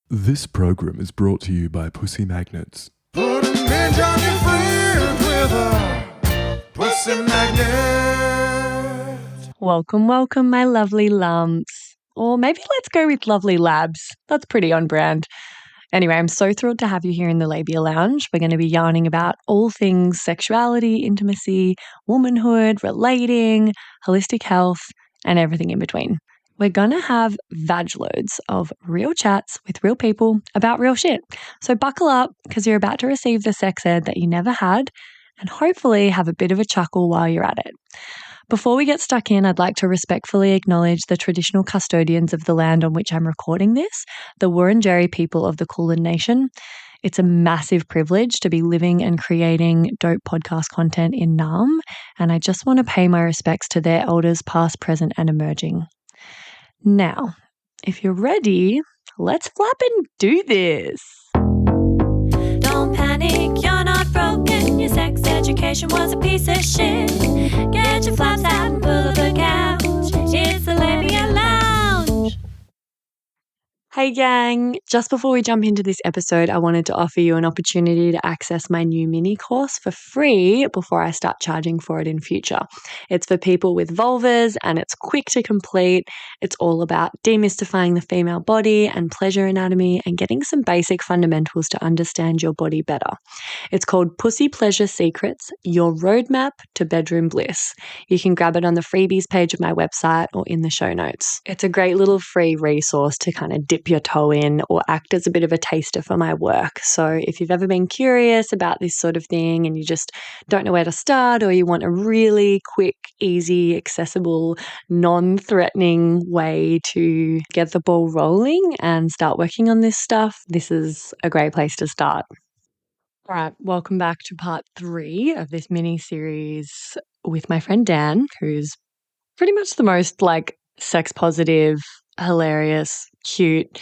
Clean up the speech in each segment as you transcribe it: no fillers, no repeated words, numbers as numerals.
This program is brought to you by Pussy Magnets. Put a midge on your fridge with a pussy magnet. Welcome, my lovely lumps. Or maybe let's go with lovely labs. That's pretty on brand. Anyway, I'm so thrilled to have you here in the Labia Lounge. We're going to be yarning about all things sexuality, intimacy, womanhood, relating, holistic health, and everything in between. We're going to have vag loads of real chats with real people about real shit. So buckle up because you're about to receive the sex ed that you never had and hopefully have a bit of a chuckle while you're at it. Before we get stuck in, I'd like to respectfully acknowledge the traditional custodians of the land on which I'm recording this, the Wurundjeri people of the Kulin Nation. It's a massive privilege to be living and creating dope podcast content in Naarm, and I just want to pay my respects to their elders past, present, and emerging. Now, if you're ready, let's flap and do this. Don't panic, you're not broken. Your sex education was a piece of shit. Get your flaps out and pull up the couch. It's the Labia Lounge. Hey gang, just before we jump into this episode, I wanted to offer you an opportunity to access my new mini course for free before I start charging for it in future. It's for people with vulvas and it's quick to complete. It's all about demystifying the female body and pleasure anatomy and getting some basic fundamentals to understand your body better. It's called Pussy Pleasure Secrets, Your Roadmap to Bedroom Bliss. You can grab it on the freebies page of my website or in the show notes. It's a great little free resource to kind of dip your toe in or act as a bit of a taster for my work. So if you've ever been curious about this sort of thing and you just don't know where to start, or you want a really quick, easy, accessible, non-threatening way to get the ball rolling and start working on this stuff, this is a great place to start. All right, welcome back to part 3 of this mini series with my friend Dan, who's pretty much the most sex positive, hilarious, cute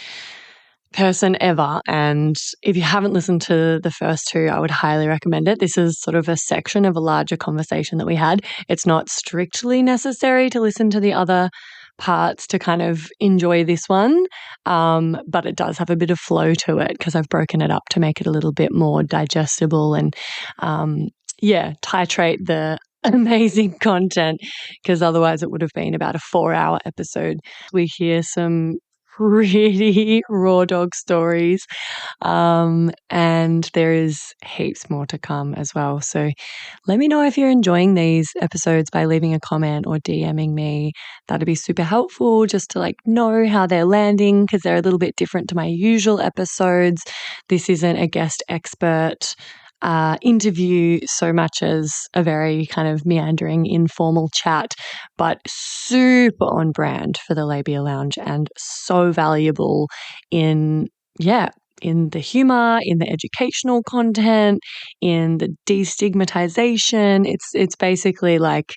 person ever. And if you haven't listened to the first 2, I would highly recommend it. This is sort of a section of a larger conversation that we had. It's not strictly necessary to listen to the other parts to kind of enjoy this one, but it does have a bit of flow to it because I've broken it up to make it a little bit more digestible and titrate the amazing content, because otherwise it would have been about a 4-hour episode. We hear some pretty raw dog stories, and there is heaps more to come as well. So let me know if you're enjoying these episodes by leaving a comment or DMing me. That'd be super helpful just to know how they're landing, because they're a little bit different to my usual episodes. This isn't a guest expert interview so much as a very kind of meandering informal chat, but super on brand for the Labia Lounge and so valuable in the humor, in the educational content, in the destigmatization. It's basically like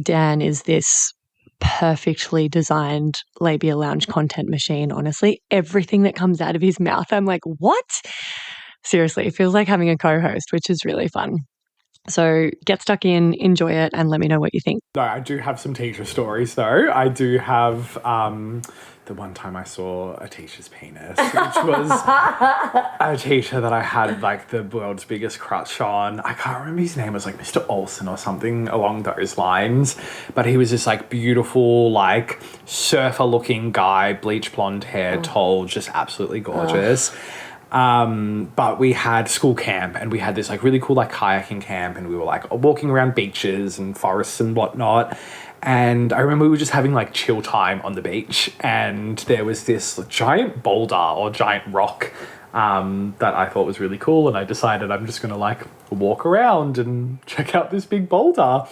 Dan is this perfectly designed Labia Lounge content machine. Honestly, everything that comes out of his mouth, I'm like, what? Seriously, it feels like having a co-host, which is really fun. So get stuck in, enjoy it, and let me know what you think. No, I do have some teacher stories, though. I do have the one time I saw a teacher's penis, which was a teacher that I had the world's biggest crush on. I can't remember his name. It was Mr. Olsen or something along those lines. But he was this beautiful, surfer-looking guy, bleach blonde hair, tall, just absolutely gorgeous. But we had school camp and we had this really cool kayaking camp, and we were walking around beaches and forests and whatnot. And I remember we were just having chill time on the beach, and there was this giant boulder or giant rock that I thought was really cool, and I decided I'm just gonna walk around and check out this big boulder.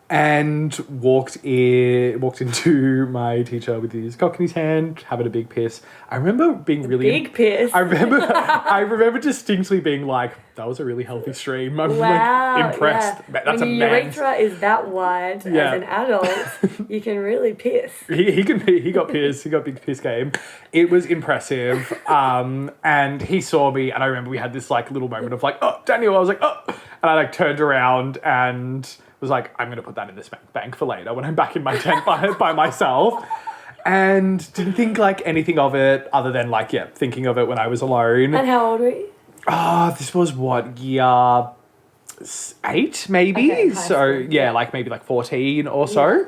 And walked into my teacher with his cock in his hand, having a big piss. I remember being really big piss. I remember distinctly being that was a really healthy stream. I'm impressed. Yeah. That's when a your man. urethra is that wide as an adult, you can really piss. He got pissed. He got big piss game. It was impressive. And he saw me, and I remember we had this little moment of oh, Daniel. I was oh, and I turned around and was I'm going to put that in this bank for later when I'm back in my tent by myself. And didn't think like anything of it other than like, thinking of it when I was alone. And how old were you? This was what, year 8 maybe? Okay, high so school, yeah, like maybe like 14 or so.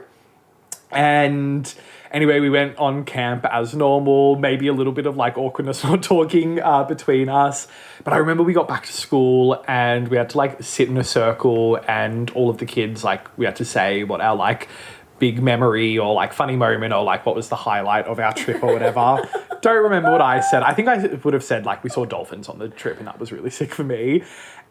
And anyway, we went on camp as normal, maybe a little bit of like awkwardness not talking between us. But I remember we got back to school and we had to like sit in a circle and all of the kids, like we had to say what our like big memory or like funny moment or like what was the highlight of our trip or whatever. Don't remember what I said. I think I would have said like we saw dolphins on the trip and that was really sick for me.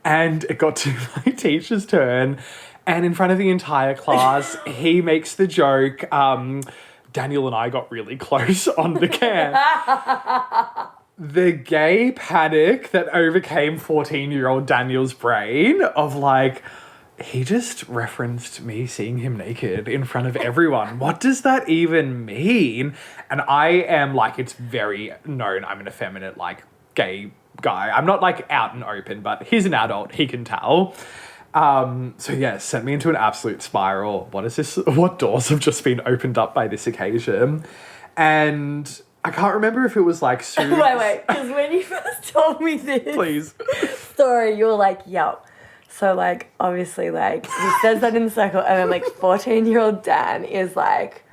And it got to my teacher's turn and in front of the entire class, he makes the joke, Daniel and I got really close on the camp. The gay panic that overcame 14-year-old Daniel's brain of like, he just referenced me seeing him naked in front of everyone. What does that even mean? And I am like, it's very known I'm an effeminate, like, gay guy. I'm not like out and open, but he's an adult. He can tell. So yeah, sent me into an absolute spiral. What is this? What doors have just been opened up by this occasion? And I can't remember if it was like soon. Wait, because when you first told me this Please. story, you were like, yo. So, like, obviously, like, he says that in the circle, and then, like, 14-year-old Dan is like,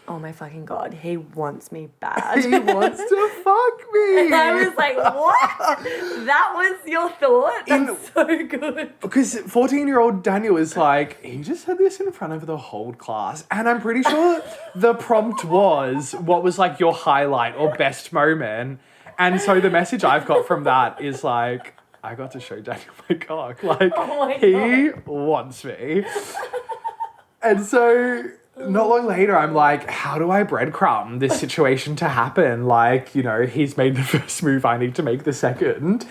oh my fucking God, he wants me bad. He wants to fuck me. And I was like, what? That was your thought? That's so good. Because 14-year-old Daniel is like, he just said this in front of the whole class. And I'm pretty sure the prompt was, what was like your highlight or best moment? And so the message I've got from that is like, I got to show Daniel my cock. Like, he wants me. And so not long later, I'm like, how do I breadcrumb this situation to happen? Like, you know, he's made the first move, I need to make the second.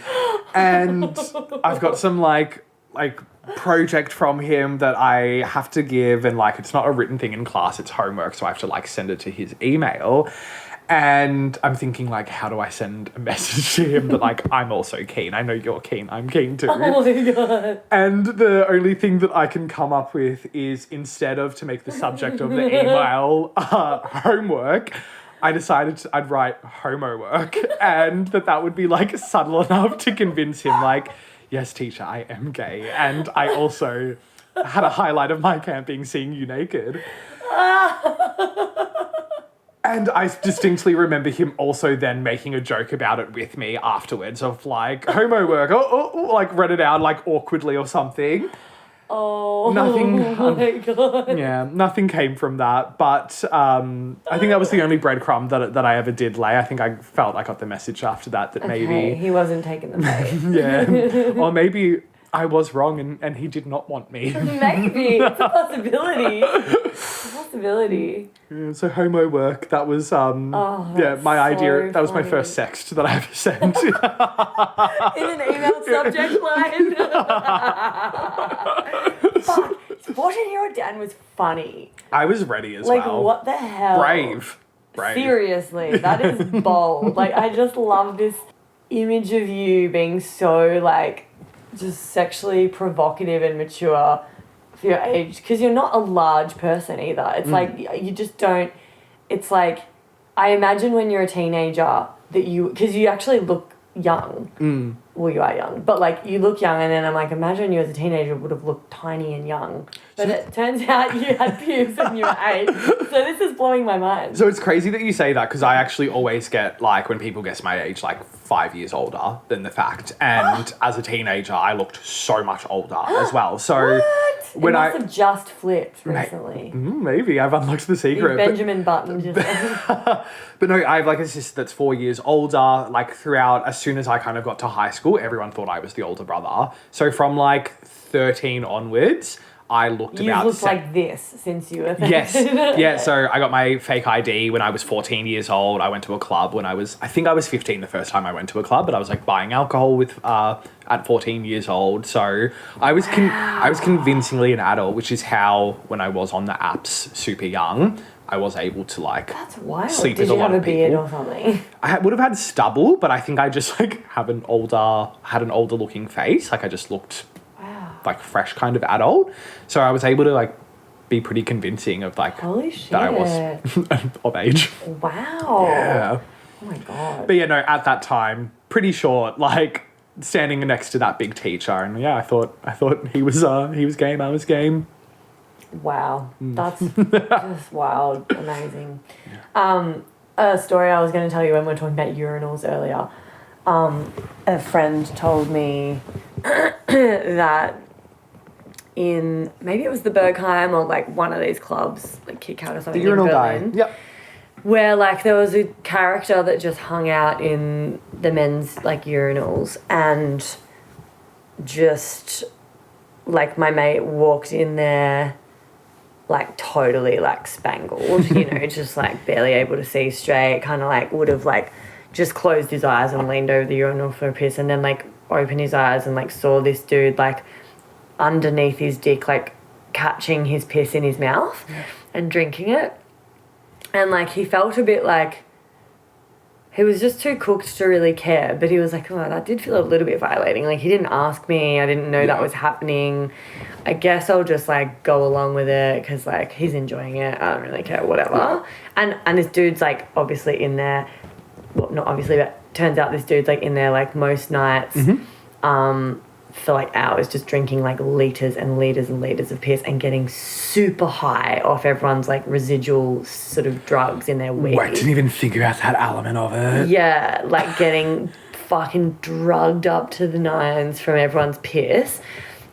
And I've got some like project from him that I have to give. And like, it's not a written thing in class, it's homework. So I have to like send it to his email. And I'm thinking, like, how do I send a message to him that, like, I'm also keen. I know you're keen. I'm keen too. Oh, my God. And the only thing that I can come up with is instead of to make the subject of the email homework, I decided I'd write homo work. And that would be, like, subtle enough to convince him, like, yes, teacher, I am gay. And I also had a highlight of my camp being seeing you naked. And I distinctly remember him also then making a joke about it with me afterwards of like, homo work, like read it out like awkwardly or something. Oh, nothing, my God. Yeah, nothing came from that. But I think that was the only breadcrumb that I ever did lay. I think I felt I got the message after that maybe... he wasn't taking the bait. Yeah, or maybe I was wrong and he did not want me. Maybe. It's a possibility. Yeah, so homo work, that was my idea. That was my first sext that I ever sent. In an email subject line. Fuck, 14-year-old Dan was funny. I was ready as well. well. Like, what the hell? Brave. Seriously, that is bold. Like, I just love this image of you being so, like, just sexually provocative and mature for your age, because you're not a large person either. It's like, you just don't, it's like, I imagine when you're a teenager that because you actually look young. Well, you are young, but like you look young, and then I'm like, imagine you as a teenager would have looked tiny and young. But it turns out you had pubes when you were 8. So this is blowing my mind. So it's crazy that you say that, because I actually always get, like, when people guess my age, like 5 years older than the fact. And as a teenager, I looked so much older as well. So when it must have just flipped recently. Maybe I've unlocked the secret. Benjamin Button just. But no, I have like a sister that's 4 years older. Like throughout, as soon as I kind of got to high school, everyone thought I was the older brother. So from like 13 onwards, I looked You've about... looked like this since you were 13. Yes. Yeah, so I got my fake ID when I was 14 years old. I went to a club when I think I was 15 the first time I went to a club, but I was like buying alcohol at 14 years old. So I was convincingly an adult, which is how, when I was on the apps super young, I was able to like... That's wild. Sleep with a lot of people. Did you have a beard or something? I would have had stubble, but I think I just like had an older looking face. Like I just looked like fresh kind of adult. So I was able to like be pretty convincing of like Holy shit. that I was of age. Wow. Yeah. Oh my God. But yeah, no, at that time, pretty short, like standing next to that big teacher, and yeah, I thought he was game, I was game. Wow. That's just wild. Amazing. A story I was going to tell you when we were talking about urinals earlier. A friend told me that in, maybe it was the Bergheim or like one of these clubs, like Kick Out or something. The urinal in guy. Berlin, Yep. where like there was a character that just hung out in the men's like urinals, and just like my mate walked in there like totally like spangled, you know, just like barely able to see straight, kind of like would have like just closed his eyes and leaned over the urinal for a piss, and then like opened his eyes and like saw this dude like underneath his dick like catching his piss in his mouth and drinking it. And like he felt a bit like he was just too cooked to really care, but he was like, oh, that did feel a little bit violating. Like he didn't ask me, I didn't know that was happening. I guess I'll just like go along with it because like he's enjoying it. I don't really care, whatever. And this dude's like obviously in there, well, not obviously, but turns out this dude's like in there like most nights. For like hours, just drinking like liters and liters and liters of piss and getting super high off everyone's like residual sort of drugs in their weed. I didn't even figure out that element of it. Yeah, like getting fucking drugged up to the nines from everyone's piss.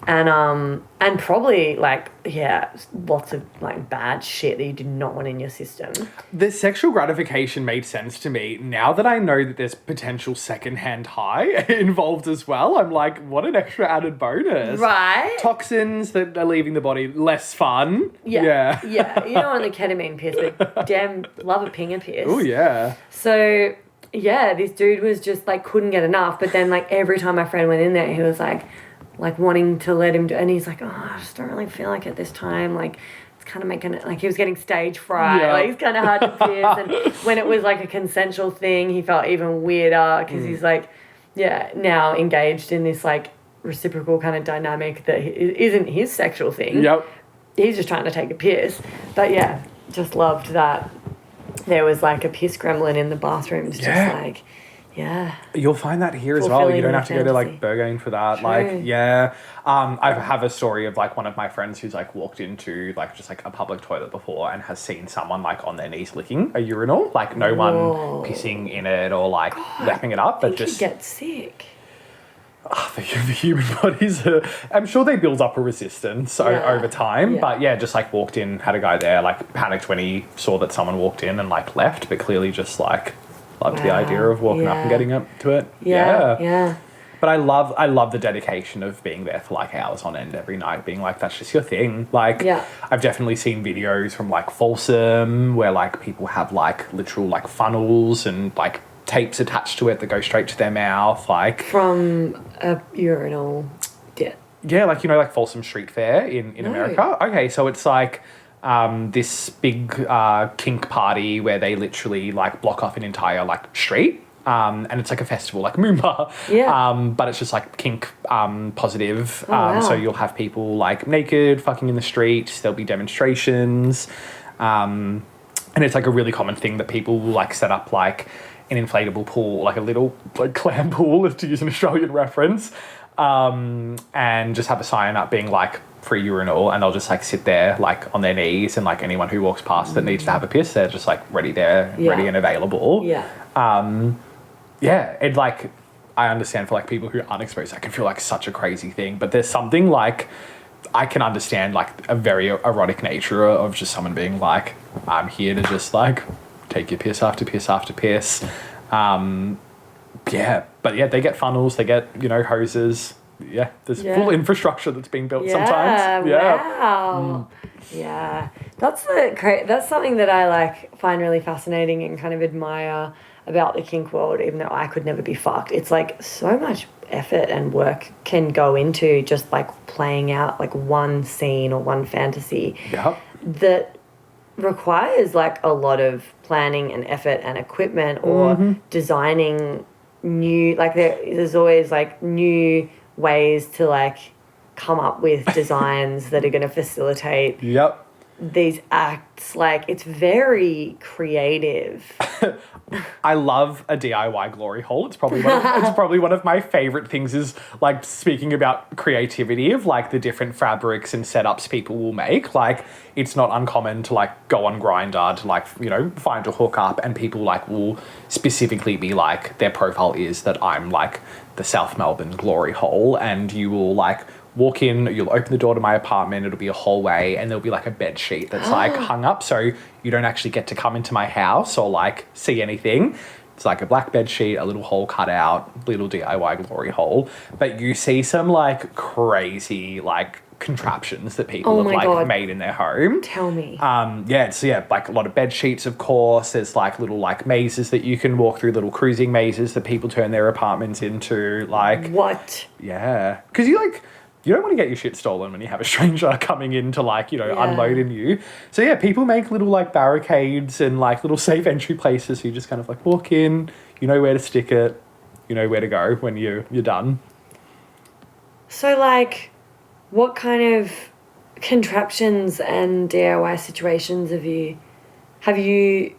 And probably like, yeah, lots of like bad shit that you did not want in your system. The sexual gratification made sense to me. Now that I know that there's potential secondhand high involved as well, I'm like, what an extra added bonus. Right? Toxins that are leaving the body, less fun. Yeah. Yeah. You don't want the ketamine piss, but damn, love a pinger piss. Oh, yeah. So, yeah, this dude was just like, couldn't get enough. But then like every time my friend went in there, he was like wanting to let him do, and he's like, oh, I just don't really feel like it this time. Like, it's kind of making it, like he was getting stage fright. Yeah. Like, it's kind of hard to piss. And when it was like a consensual thing, he felt even weirder because he's like, yeah, now engaged in this like reciprocal kind of dynamic that isn't his sexual thing. Yep. He's just trying to take a piss. But yeah, just loved that there was like a piss gremlin in the bathroom. It's just like, yeah. You'll find that here as well. You don't have to go to like Berghain for that. True. Like, yeah. I have a story of like one of my friends who's like walked into like just like a public toilet before and has seen someone like on their knees licking a urinal. Like no one pissing in it or like lapping it up, but just get sick. The human bodies are, I'm sure they build up a resistance over time. Yeah. But yeah, just like walked in, had a guy there, like panicked when he saw that someone walked in and like left, but clearly just like loved the idea of walking up and getting up to it. Yeah. But I love the dedication of being there for like hours on end every night, being like, that's just your thing. Like, I've definitely seen videos from like Folsom where like people have like literal like funnels and like tapes attached to it that go straight to their mouth. Like from a urinal. Yeah, like, you know, like Folsom Street Fair in America. Okay, so it's like this big kink party where they literally like block off an entire like street. And it's like a festival, like Moomba. Yeah. But it's just like kink positive. Wow. So you'll have people like naked, fucking in the street. There'll be demonstrations. And it's like a really common thing that people will like set up like an inflatable pool, like a little like clam pool, to use an Australian reference. And just have a sign up being like free urinal, and they'll just like sit there like on their knees, and like anyone who walks past that needs to have a piss, they're just like ready and available. It like, I understand for like people who aren't exposed, that can feel like such a crazy thing, but there's something like, I can understand like a very erotic nature of just someone being like, I'm here to just like take your piss after piss after piss. But they get funnels, they get, you know, hoses. Yeah, there's full infrastructure that's being built sometimes. Wow. Yeah. That's something that I like find really fascinating and kind of admire about the kink world, even though I could never be fucked. It's like so much effort and work can go into just like playing out like one scene or one fantasy that requires like a lot of planning and effort and equipment, or designing new, like there's always like new ways to like come up with designs that are going to facilitate these acts. Like, it's very creative. I love a DIY glory hole. It's probably one of my favorite things is like speaking about creativity of like the different fabrics and setups people will make. Like it's not uncommon to like go on Grindr to like, you know, find a hookup and people like will specifically be like their profile is that I'm like the South Melbourne glory hole, and you will like walk in, you'll open the door to my apartment, it'll be a hallway and there'll be like a bed sheet that's like hung up so you don't actually get to come into my house or like see anything. It's like a black bed sheet, a little hole cut out, little DIY glory hole. But you see some like crazy like contraptions that people have like made in their home. Tell me. Like a lot of bed sheets, of course. There's like little like mazes that you can walk through, little cruising mazes that people turn their apartments into. Like what? Yeah, because you don't want to get your shit stolen when you have a stranger coming in to like, you know, unloading you. So yeah, people make little like barricades and like little safe entry places so you just kind of like walk in, you know where to stick it, you know where to go when you're done. So like, what kind of contraptions and DIY situations have you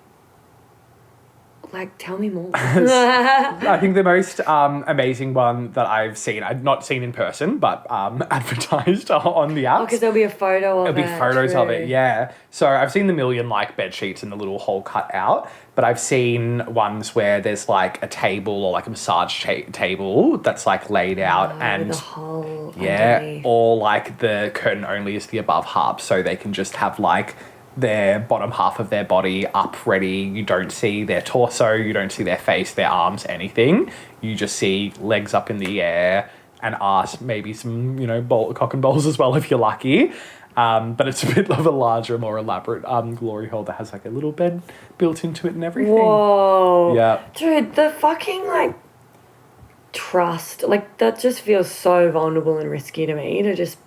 like, tell me more. I think the most amazing one that I've seen, I've not seen in person, but advertised on the apps. Because there'll be a photo of it. There'll be photos of it, yeah. So I've seen the million like bed sheets and the little hole cut out, but I've seen ones where there's like a table or like a massage table that's like laid out and with a hole underneath. Or like the curtain only is the above half, so they can just have like their bottom half of their body up ready. You don't see their torso, you don't see their face, their arms, anything. You just see legs up in the air and ass, maybe some, you know, cock and balls as well if you're lucky. But it's a bit of a larger, more elaborate glory hole that has like a little bed built into it and everything. Whoa. Yeah. Dude, the fucking like trust, like that just feels so vulnerable and risky to me, to just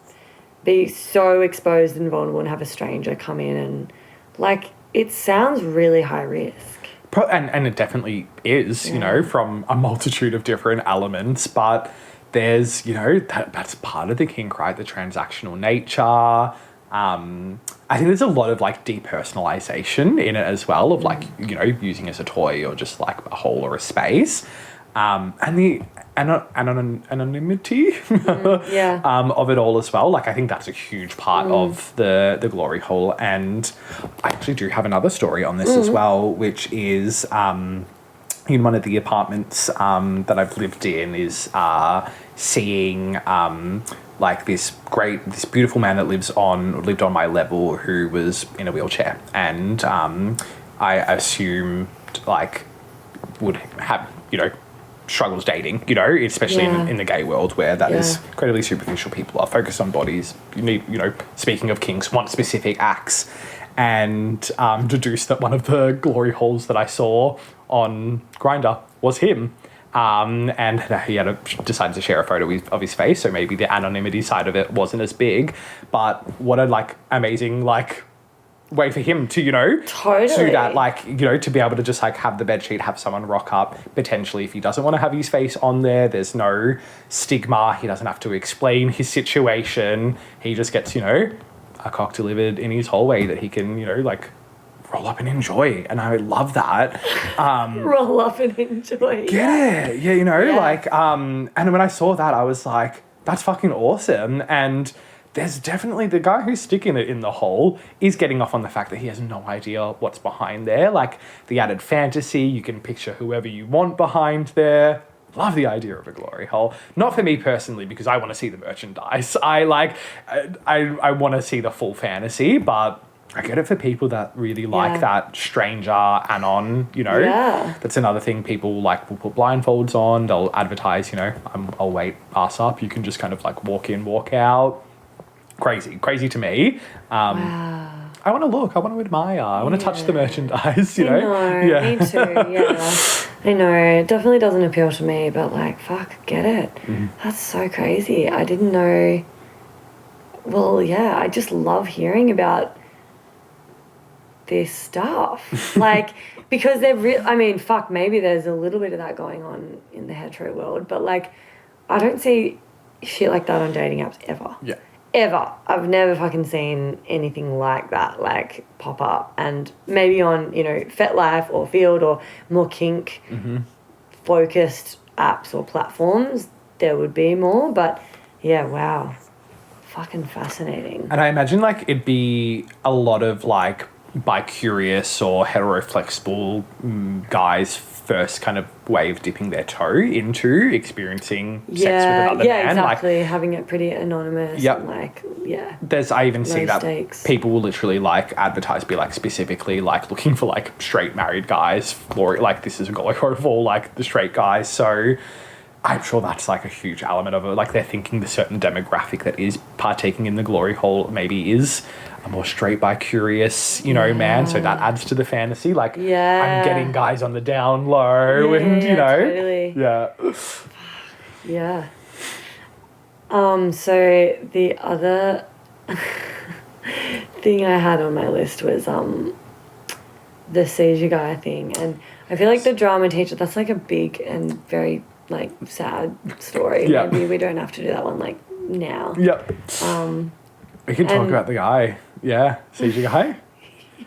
be so exposed and vulnerable and have a stranger come in and like, it sounds really high risk. And it definitely is, you know, from a multitude of different elements, but there's, you know, that's part of the kink, right? The transactional nature. I think there's a lot of like depersonalization in it as well, of like, you know, using as a toy or just like a hole or a space. And the anonymity of it all as well. Like, I think that's a huge part of the glory hole. And I actually do have another story on this as well, which is in one of the apartments that I've lived in is seeing like this beautiful man that lived on my level who was in a wheelchair. And I assumed like would have, you know, struggles dating, you know, especially in the gay world where that is incredibly superficial. People are focused on bodies. You need, you know, speaking of kinks, want specific acts, and deduced that one of the glory holes that I saw on Grindr was him. And he had decided to share a photo of his face, so maybe the anonymity side of it wasn't as big. But what a like amazing like way for him to, you know, do that, like, you know, to be able to just like have the bedsheet, have someone rock up potentially if he doesn't want to have his face on there. There's no stigma. He doesn't have to explain his situation. He just gets, you know, a cock delivered in his hallway that he can, you know, like roll up and enjoy. And I love that. Roll up and enjoy. Yeah, you know, like, and when I saw that, I was like, that's fucking awesome. And there's definitely the guy who's sticking it in the hole is getting off on the fact that he has no idea what's behind there. Like the added fantasy, you can picture whoever you want behind there. Love the idea of a glory hole. Not for me personally, because I want to see the merchandise. I want to see the full fantasy, but I get it for people that really like that stranger anon, you know. Yeah. That's another thing. People like will put blindfolds on. They'll advertise, you know, I'll wait ass up. You can just kind of like walk in, walk out. Crazy to me. Wow. I want to look. I want to admire. I want to touch the merchandise, you know? Me too, I know. It definitely doesn't appeal to me, but like, fuck, get it. That's so crazy. I didn't know. Well, yeah, I just love hearing about this stuff. Like, because I mean, fuck, maybe there's a little bit of that going on in the hetero world, but like, I don't see shit like that on dating apps ever. Yeah. ever. I've never fucking seen anything like that, like, pop up. And maybe on, you know, FetLife or Field or more kink focused apps or platforms, there would be more. But yeah, wow. Fucking fascinating. And I imagine, like, it'd be a lot of, like, bi-curious or hetero-flexible guys' first kind of way of dipping their toe into experiencing sex with another yeah, man. exactly. Like, Having it pretty anonymous. Yep. And like, yeah. I even see that stakes. people will literally, like, advertise, be, like, specifically, like, looking for, like, straight married guys, for, like, this is a go for all, like, the straight guys. So I'm sure that's, like, a huge element of it. Like, they're thinking the certain demographic that is partaking in the glory hole maybe is a more straight bi-curious, you know, man. So that adds to the fantasy. Like, I'm getting guys on the down low and, you know. Totally. Yeah. Yeah. So the other thing I had on my list was the Seizure guy thing. And I feel like the drama teacher, that's like a big and very like sad story. Yeah. Maybe we don't have to do that one like now. Yep. We can talk about the guy. Yeah. Seizure guy.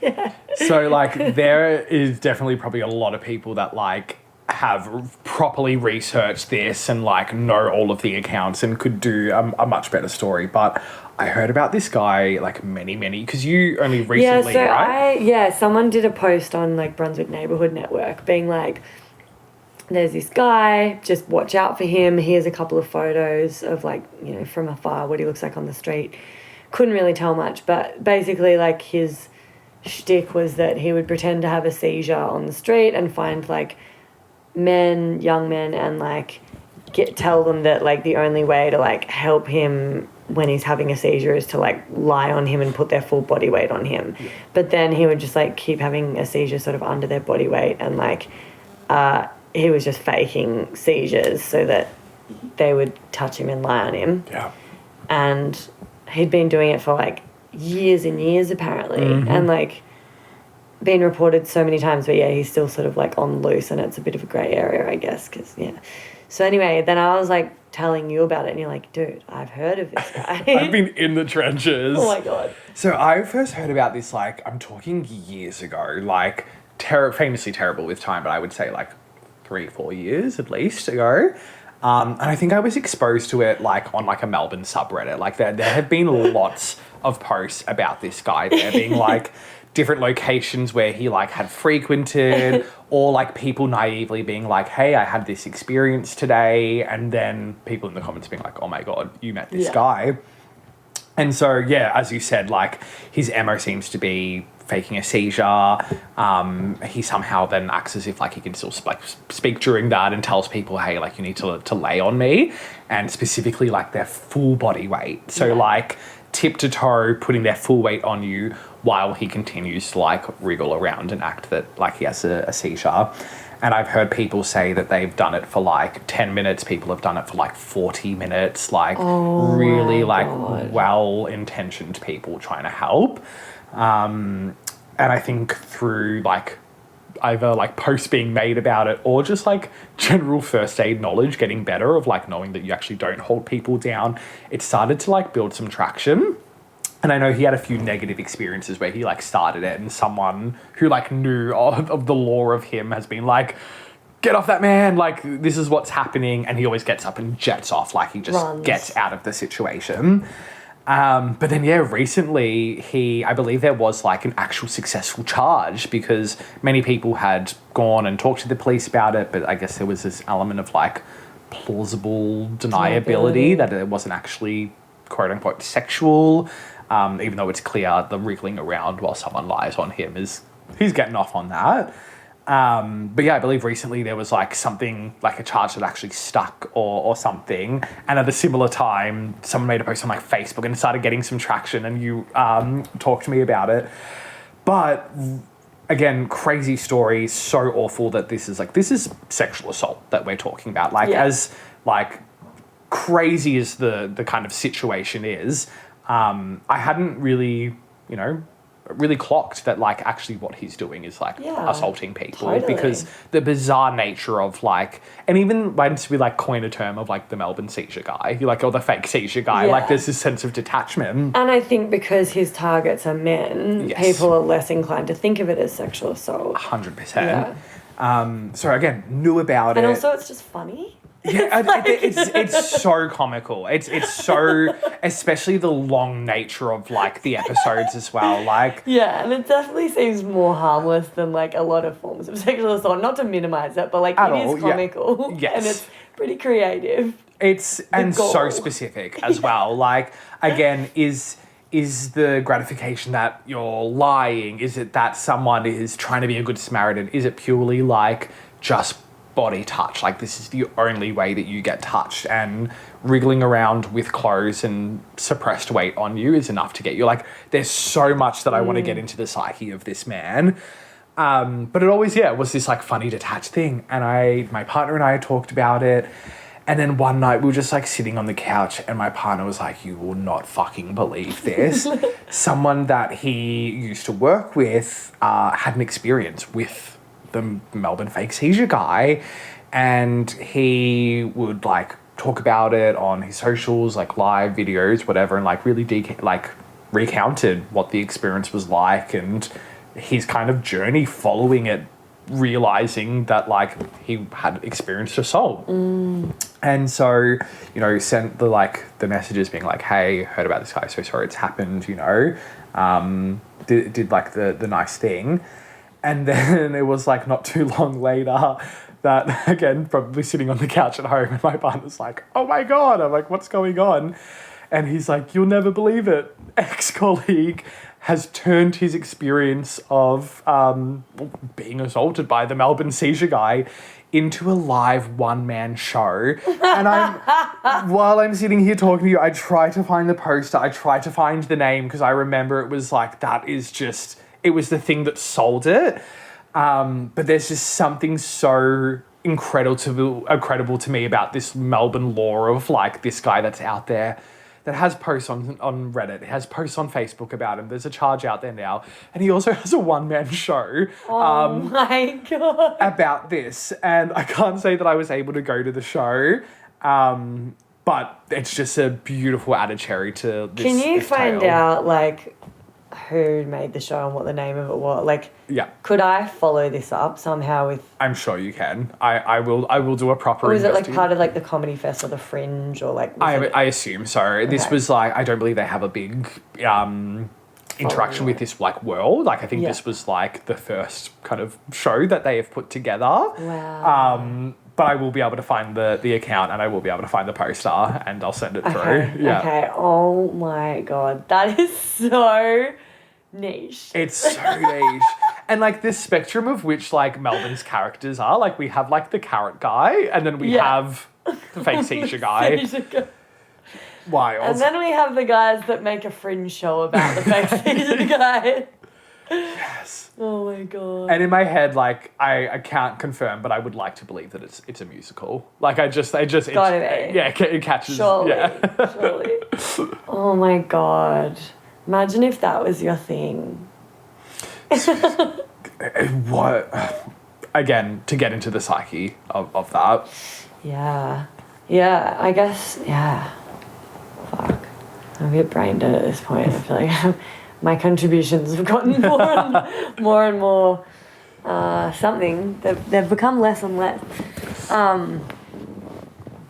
Yeah. So, like, there is definitely probably a lot of people that, like, have properly researched this and, like, know all of the accounts and could do a much better story. But I heard about this guy, like, many, because you only recently, right? Someone did a post on, like, Brunswick Neighbourhood Network being like, there's this guy, just watch out for him. Here's a couple of photos of, like, you know, from afar, what he looks like on the street. Couldn't really tell much, but basically, like, his shtick was that he would pretend to have a seizure on the street and find, like, young men, and, like, tell them that, like, the only way to, like, help him when he's having a seizure is to, like, lie on him and put their full body weight on him. Yeah. But then he would just, like, keep having a seizure sort of under their body weight, and, like, he was just faking seizures so that they would touch him and lie on him. Yeah. And he'd been doing it for, like, years and years, apparently. And, like, been reported so many times. But, yeah, he's still sort of, like, on loose, and it's a bit of a grey area, I guess, because, yeah. So, anyway, then I was, like, telling you about it, and you're like, dude, I've heard of this guy. I've been in the trenches. Oh, my God. So I first heard about this, like, I'm talking years ago, like, famously terrible with time, but I would say, like, 3-4 years at least ago. And I think I was exposed to it, like, on, like, a Melbourne subreddit. Like, there have been lots of posts about this guy there being, like, different locations where he, like, had frequented, or, like, people naively being like, hey, I had this experience today, and then people in the comments being like, oh, my God, you met this guy. And so, yeah, as you said, like, his MO seems to be faking a seizure. He somehow then acts as if, like, he can still speak during that and tells people, hey, like, you need to lay on me, and specifically, like, their full body weight. So, like, tip to toe, putting their full weight on you while he continues to, like, wriggle around and act that, like, he has a seizure. And I've heard people say that they've done it for, like, 10 minutes. People have done it for, like, 40 minutes. Like, really, like, well-intentioned people trying to help. And I think through, like, either, like, posts being made about it or just, like, general first aid knowledge getting better of, like, knowing that you actually don't hold people down, it started to, like, build some traction. And I know he had a few negative experiences where he, like, started it, and someone who, like, knew of the lore of him has been like, get off that man, like, this is what's happening, and he always gets up and jets off, like, he just gets out of the situation. But then, yeah, recently I believe there was, like, an actual successful charge, because many people had gone and talked to the police about it, but I guess there was this element of, like, plausible deniability that it wasn't actually quote-unquote sexual, even though it's clear the wriggling around while someone lies on him he's getting off on that. But yeah, I believe recently there was, like, something, like, a charge that actually stuck or something. And at a similar time, someone made a post on, like, Facebook and started getting some traction, and you talked to me about it. But again, crazy story, so awful that this is sexual assault that we're talking about. Like, as, like, crazy as the kind of situation is, I hadn't really, you know, really clocked that like actually what he's doing is like assaulting people totally. because the bizarre nature of like, and even once we like coin a term of like the Melbourne seizure guy, you're like, oh, the fake seizure guy, like there's this sense of detachment. And I think because his targets are men, people are less inclined to think of it as sexual assault. 100%. So again, knew about it. And also it's just funny. Yeah, it's so comical. It's so, especially the long nature of like the episodes as well. Like and it definitely seems more harmless than like a lot of forms of sexual assault. Not to minimize it, but like it is comical. Yes. And it's pretty creative. It's so specific as well. Like again, is the gratification that you're lying? Is it that someone is trying to be a good Samaritan? Is it purely like just body touch? Like this is the only way that you get touched, and wriggling around with clothes and suppressed weight on you is enough to get you. Like there's so much that I want to get into the psyche of this man. But it always, was this like funny detached thing. And my partner and I talked about it. And then one night we were just like sitting on the couch and my partner was like, you will not fucking believe this. Someone that he used to work with had an experience with the Melbourne fake seizure guy, and he would like talk about it on his socials, like live videos, whatever, and like really recounted what the experience was like and his kind of journey following it, realizing that like he had experienced assault. And so, sent the messages being like, hey, heard about this guy, so sorry it's happened, did like the nice thing. And then it was like not too long later that, again, probably sitting on the couch at home, and my partner's like, oh my God. I'm like, what's going on? And he's like, you'll never believe it. Ex-colleague has turned his experience of being assaulted by the Melbourne seizure guy into a live one-man show. And while I'm sitting here talking to you, I try to find the poster. I try to find the name because I remember it was like, it was the thing that sold it. But there's just something so incredible to me about this Melbourne lore of like this guy that's out there that has posts on Reddit, has posts on Facebook about him. There's a charge out there now. And he also has a one-man show my God. about this. And I can't say that I was able to go to the show, but it's just a beautiful added cherry to this. Can you this find tale. out like who made the show and what the name of it was? Like, could I follow this up somehow with? I'm sure you can. I will do a proper. Or was it like part of like the Comedy Fest or the Fringe or like? I assume so. Okay. This was like, I don't believe they have a big interaction with this like world. Like I think this was like the first kind of show that they have put together. Wow. But I will be able to find the account and I will be able to find the poster and I'll send it through. Okay. Oh my God. That is so niche. It's so niche. And like this spectrum of which like Melbourne's characters are, like we have like the carrot guy and then we have the fake seizure guy. Wild. And then we have the guys that make a Fringe show about the fake seizure guy. Yes. Oh my God. And in my head, like I can't confirm, but I would like to believe that it's a musical. Like it catches. Surely. Oh my God. Imagine if that was your thing. What? Again, to get into the psyche of that. Yeah. Yeah, I guess, Fuck. I'm a bit brain dead at this point. I feel like my contributions have gotten more and more something. They've become less and less.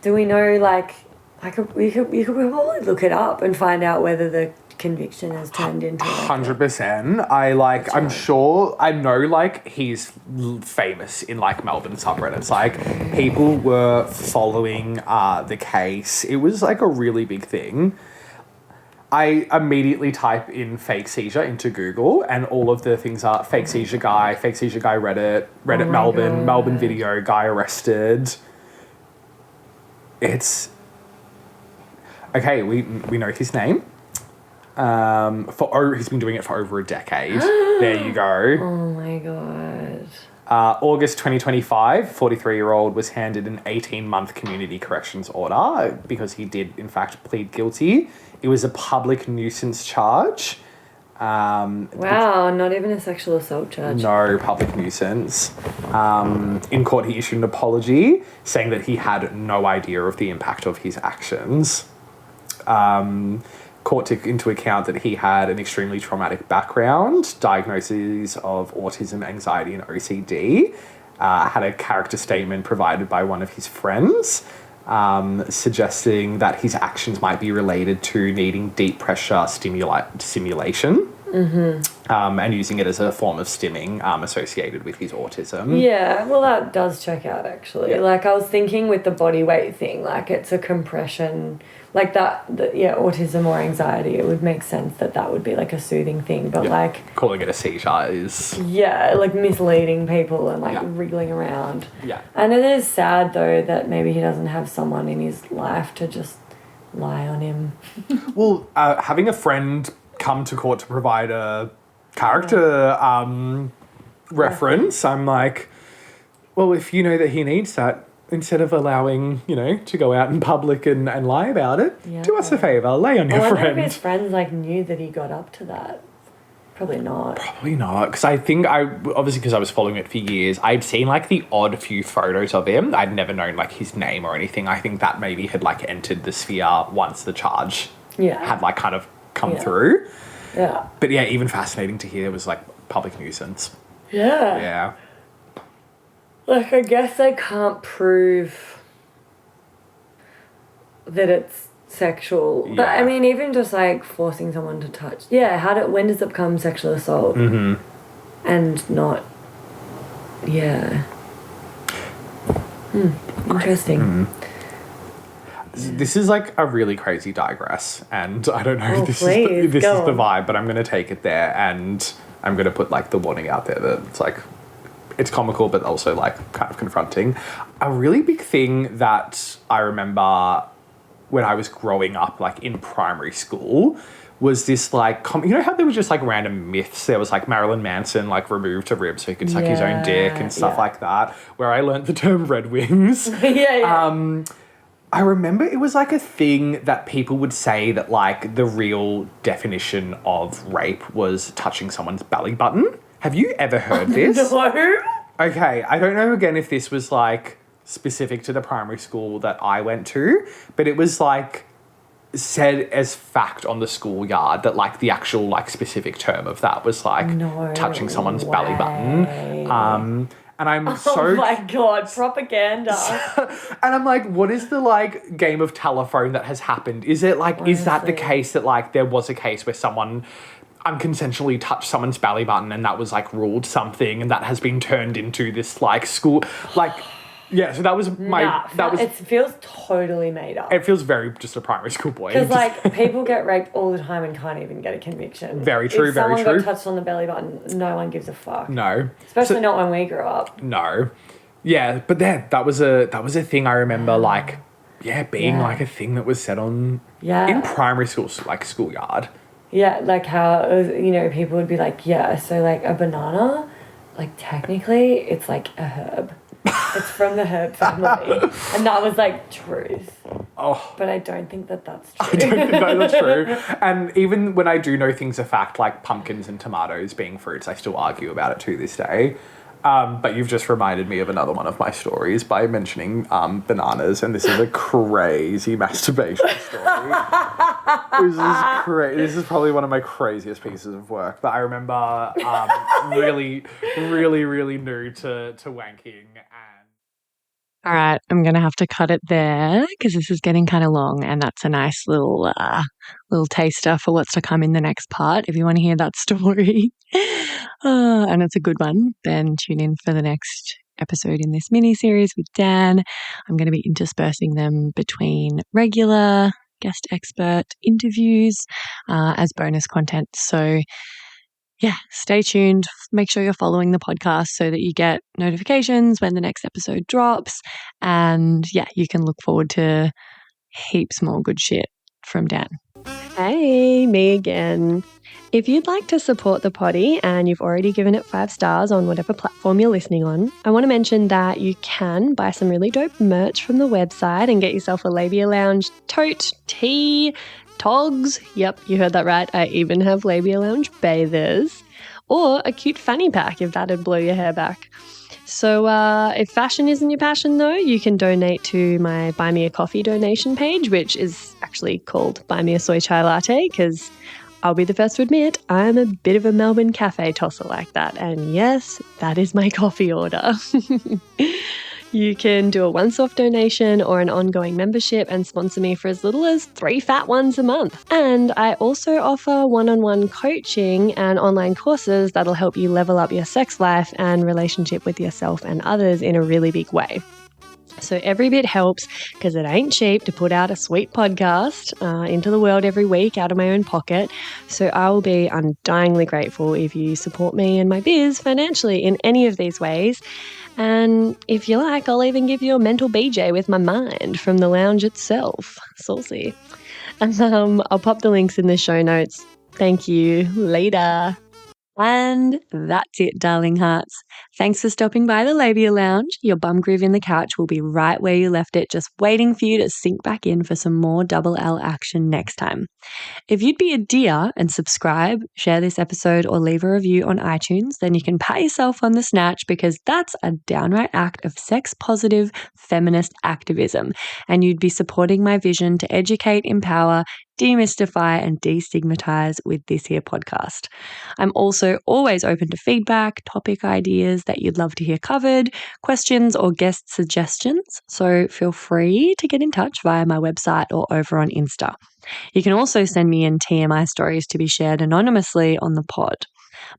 Do we know, like we could probably look it up and find out whether the conviction has turned into 100%. I'm sure, I know like he's famous in like Melbourne subreddits. Like people were following the case. It was like a really big thing. I immediately type in fake seizure into Google and all of the things are fake seizure guy Reddit Melbourne, Melbourne video, guy arrested. It's okay, we know his name. He's been doing it for over a decade. There you go. Oh my God. August 2025, 43-year-old was handed an 18-month community corrections order because he did, in fact, plead guilty. It was a public nuisance charge. Wow, not even a sexual assault charge. No public nuisance. In court, he issued an apology saying that he had no idea of the impact of his actions. Court took into account that he had an extremely traumatic background, diagnoses of autism, anxiety, and OCD. Had a character statement provided by one of his friends, suggesting that his actions might be related to needing deep pressure stimulation. And using it as a form of stimming associated with his autism. Yeah, well, that does check out, actually. Yeah. Like, I was thinking with the body weight thing, like, it's a compression, like autism or anxiety, it would make sense that would be, like, a soothing thing, but, like... Calling it a seizure is... Yeah, like, misleading people and, like, wriggling around. Yeah. And it is sad, though, that maybe he doesn't have someone in his life to just lie on him. Well, having a friend come to court to provide a character reference, I'm like, well, if you know that he needs that, instead of allowing, to go out in public and lie about it, do us a favour, lay on your I wonder friend. if his friends, like, knew that he got up to that. Probably not. Probably not, because I think obviously because I was following it for years, I'd seen, like, the odd few photos of him. I'd never known, like, his name or anything. I think that maybe had, like, entered the sphere once the charge had, like, kind of come through. Yeah. But yeah, even fascinating to hear was like public nuisance. Yeah. Yeah. Like, I guess they can't prove that it's sexual. Yeah. But, I mean, even just, like, forcing someone to touch. Yeah, when does it become sexual assault? Mm-hmm. And not... Yeah. Interesting. Mm-hmm. This is like a really crazy digress, and I don't know if this is the vibe, but I'm going to take it there, and I'm going to put like the warning out there that it's like, it's comical, but also like kind of confronting. A really big thing that I remember when I was growing up, like in primary school, was this like, you know how there were just like random myths? There was like Marilyn Manson like removed a rib so he could suck his own dick and stuff like that, where I learnt the term red wings. I remember it was like a thing that people would say that like the real definition of rape was touching someone's belly button. Have you ever heard this? No. Okay, I don't know again if this was like specific to the primary school that I went to, but it was like said as fact on the schoolyard that like the actual like specific term of that was like touching someone's belly button. And I'm Oh my God, propaganda. And I'm like, what is the like game of telephone that has happened? Is it like, is that the case that like there was a case where someone unconsensually touched someone's belly button and that was like ruled something and that has been turned into this like school, like, yeah, so that was It feels totally made up. It feels very just a primary school boy. Because, like, people get raped all the time and can't even get a conviction. Very true, very true. If someone got touched on the belly button, no one gives a fuck. No. Especially not when we grew up. No. Yeah, but that was a thing I remember, like, being like a thing that was said on in primary school, like schoolyard. Yeah, like how, people would be like, so, like, a banana, like, technically, it's, like, a herb. It's from the herb family. And that was, like, truth. Oh. But I don't think that that's true. I don't know that's true. And even when I do know things are fact, like pumpkins and tomatoes being fruits, I still argue about it to this day. But you've just reminded me of another one of my stories by mentioning bananas, and this is a crazy masturbation story. This is crazy. This is probably one of my craziest pieces of work. But I remember really, really, really new to wanking. All right, I'm going to have to cut it there because this is getting kind of long, and that's a nice little taster for what's to come in the next part. If you want to hear that story, and it's a good one, then tune in for the next episode in this mini-series with Dan. I'm going to be interspersing them between regular guest expert interviews as bonus content. So yeah, stay tuned. Make sure you're following the podcast so that you get notifications when the next episode drops. And yeah, you can look forward to heaps more good shit from Dan. Hey, me again. If you'd like to support the potty and you've already given it 5 stars on whatever platform you're listening on, I want to mention that you can buy some really dope merch from the website and get yourself a Labia Lounge tote, tee, togs. Yep, you heard that right. I even have Labia Lounge bathers. Or a cute fanny pack if that'd blow your hair back. So if fashion isn't your passion though, you can donate to my Buy Me a Coffee donation page, which is actually called Buy Me a Soy Chai Latte, because I'll be the first to admit I'm a bit of a Melbourne cafe tosser like that. And yes, that is my coffee order. You can do a once-off donation or an ongoing membership and sponsor me for as little as 3 fat ones a month. And I also offer one-on-one coaching and online courses that'll help you level up your sex life and relationship with yourself and others in a really big way. So every bit helps, because it ain't cheap to put out a sweet podcast into the world every week out of my own pocket. So I will be undyingly grateful if you support me and my biz financially in any of these ways. And if you like, I'll even give you a mental BJ with my mind from the lounge itself. Saucy. And I'll pop the links in the show notes. Thank you. Later. And that's it, darling hearts. Thanks for stopping by the Labia Lounge. Your bum groove in the couch will be right where you left it, just waiting for you to sink back in for some more double L action next time. If you'd be a dear and subscribe, share this episode, or leave a review on iTunes, then you can pat yourself on the snatch, because that's a downright act of sex-positive feminist activism, and you'd be supporting my vision to educate, empower, demystify, and destigmatize with this here podcast. I'm also always open to feedback, topic ideas that you'd love to hear covered, questions or guest suggestions, so feel free to get in touch via my website or over on Insta. You can also send me in TMI stories to be shared anonymously on the pod.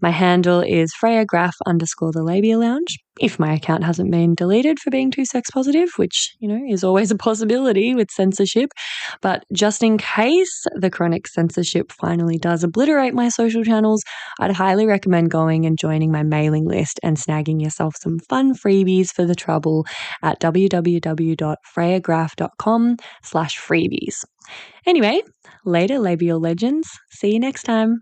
My handle is FreyaGraff_the Labia Lounge, if my account hasn't been deleted for being too sex positive, which, is always a possibility with censorship. But just in case the chronic censorship finally does obliterate my social channels, I'd highly recommend going and joining my mailing list and snagging yourself some fun freebies for the trouble at www.freyagraff.com/freebies. Anyway, later, labial legends. See you next time.